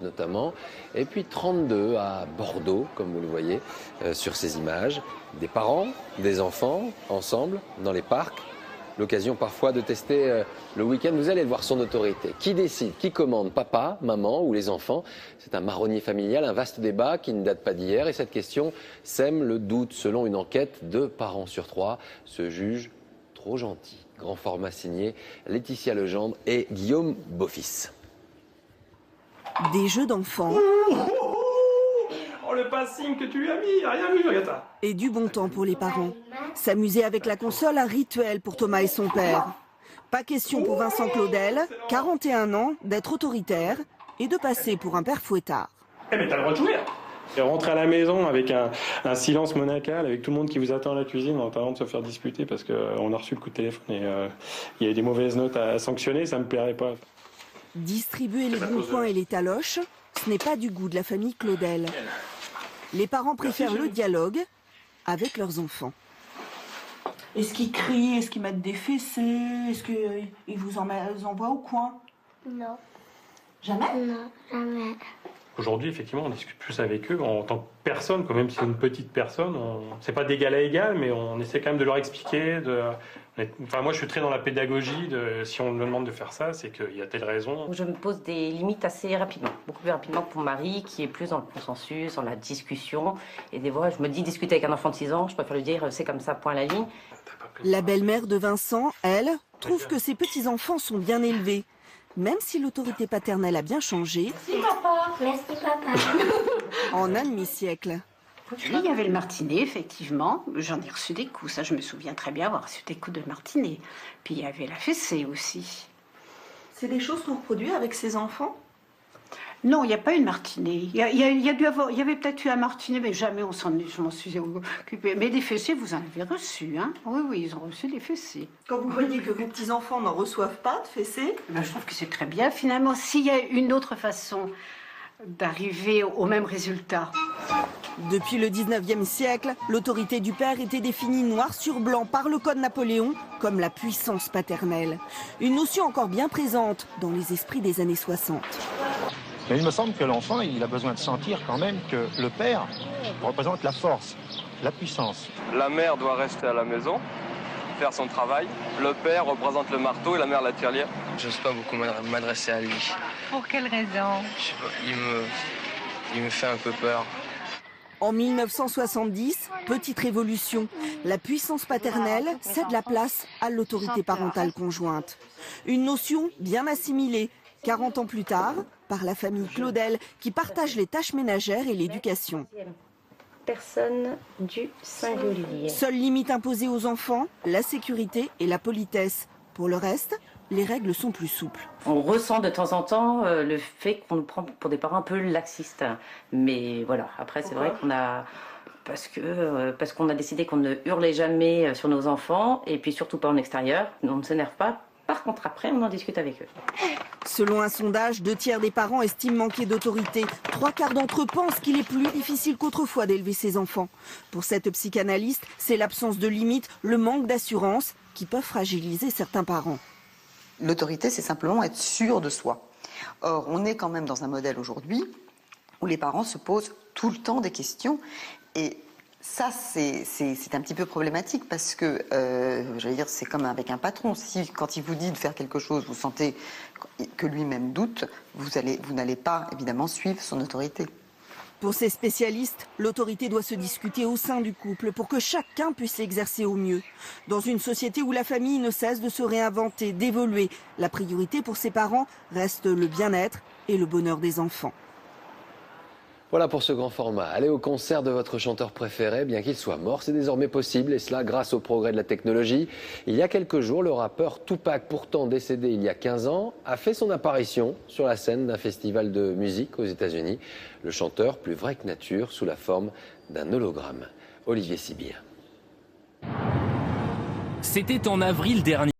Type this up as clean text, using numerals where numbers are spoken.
notamment, et puis 32 à Bordeaux, comme vous le voyez sur ces images. Des parents, des enfants, ensemble, dans les parcs. L'occasion parfois de tester le week-end, vous allez voir son autorité. Qui décide, qui commande, papa, maman ou les enfants? C'est un marronnier familial, un vaste débat qui ne date pas d'hier. Et cette question sème le doute. Selon une enquête, 2 parents sur 3 se jugent trop gentils. Grand format signé Laetitia Legendre et Guillaume Beaufils. Des jeux d'enfants. Oh, le passing que tu lui as mis, rien vu, Agatha. Et du bon temps pour les parents. S'amuser avec la console, un rituel pour Thomas et son père. Pas question pour Vincent Claudel, 41 ans, d'être autoritaire et de passer pour un père fouettard. Eh mais t'as le droit de jouer. Et rentrer à la maison avec un silence monacal, avec tout le monde qui vous attend à la cuisine en attendant de se faire disputer parce qu'on a reçu le coup de téléphone et il y a des mauvaises notes à sanctionner, ça me plairait pas. Distribuer les bons points et les taloches, ce n'est pas du goût de la famille Claudel. Les parents préfèrent le dialogue avec leurs enfants. Est-ce qu'ils crient? Est-ce qu'ils mettent des fessées? Est-ce qu'ils vous envoient au coin? Non. Jamais? Non, jamais. Aujourd'hui, effectivement, on discute plus avec eux en tant que personne, quand même si c'est une petite personne. C'est pas d'égal à égal, mais on essaie quand même de leur expliquer. Enfin, moi, je suis très dans la pédagogie. Si on me demande de faire ça, c'est qu'il y a telle raison. Je me pose des limites assez rapidement, beaucoup plus rapidement que mon mari, qui est plus dans le consensus, dans la discussion. Et des fois, je me dis discuter avec un enfant de 6 ans, je préfère lui dire c'est comme ça, point à la ligne. La belle-mère de Vincent, elle, trouve que ses petits-enfants sont bien élevés. Même si l'autorité paternelle a bien changé. Merci papa. Merci papa. En un demi-siècle. Oui, il y avait le martinet, effectivement. J'en ai reçu des coups, ça je me souviens très bien avoir reçu des coups de martinet. Puis il y avait la fessée aussi. C'est des choses qu'on reproduit avec ses enfants? Non, il n'y a pas eu de martinet. Il y avait peut-être eu un martinet, mais jamais je m'en suis occupée. Mais des fessées, vous en avez reçu, hein? Oui, oui, ils ont reçu des fessées. Quand vous voyez que vos petits-enfants n'en reçoivent pas de fessées? Ben, je trouve que c'est très bien, finalement. S'il y a une autre façon d'arriver au même résultat. Depuis le 19e siècle, l'autorité du père était définie noir sur blanc par le Code Napoléon comme la puissance paternelle. Une notion encore bien présente dans les esprits des années 60. Mais il me semble que l'enfant, il a besoin de sentir quand même que le père représente la force, la puissance. La mère doit rester à la maison, faire son travail. Le père représente le marteau et la mère la tirelire. J'ose pas beaucoup m'adresser à lui. Pour quelle raison? Je sais pas, il me fait un peu peur. En 1970, petite révolution. La puissance paternelle cède la place à l'autorité parentale conjointe. Une notion bien assimilée, 40 ans plus tard, par la famille Claudel, qui partage les tâches ménagères et l'éducation. Personne du singulier. Seule limite imposée aux enfants, la sécurité et la politesse. Pour le reste, les règles sont plus souples. On ressent de temps en temps le fait qu'on nous prend pour des parents un peu laxistes. Mais voilà, après c'est vrai qu'on a... Parce qu'on a décidé qu'on ne hurlait jamais sur nos enfants, et puis surtout pas en extérieur, on ne s'énerve pas. Par contre, après, on en discute avec eux. Selon un sondage, 2 tiers des parents estiment manquer d'autorité. 3 quarts d'entre eux pensent qu'il est plus difficile qu'autrefois d'élever ses enfants. Pour cette psychanalyste, c'est l'absence de limites, le manque d'assurance qui peuvent fragiliser certains parents. L'autorité, c'est simplement être sûr de soi. Or, on est quand même dans un modèle aujourd'hui où les parents se posent tout le temps des questions. Et ça, c'est un petit peu problématique parce que, j'allais dire, c'est comme avec un patron. Si, quand il vous dit de faire quelque chose, vous sentez que lui-même doute, vous n'allez pas, évidemment, suivre son autorité. Pour ces spécialistes, l'autorité doit se discuter au sein du couple pour que chacun puisse l'exercer au mieux. Dans une société où la famille ne cesse de se réinventer, d'évoluer, la priorité pour ses parents reste le bien-être et le bonheur des enfants. Voilà pour ce grand format. Aller au concert de votre chanteur préféré, bien qu'il soit mort, c'est désormais possible, et cela grâce au progrès de la technologie. Il y a quelques jours, le rappeur Tupac, pourtant décédé il y a 15 ans, a fait son apparition sur la scène d'un festival de musique aux États-Unis. Le chanteur, plus vrai que nature, sous la forme d'un hologramme. Olivier Sibir. C'était en avril dernier.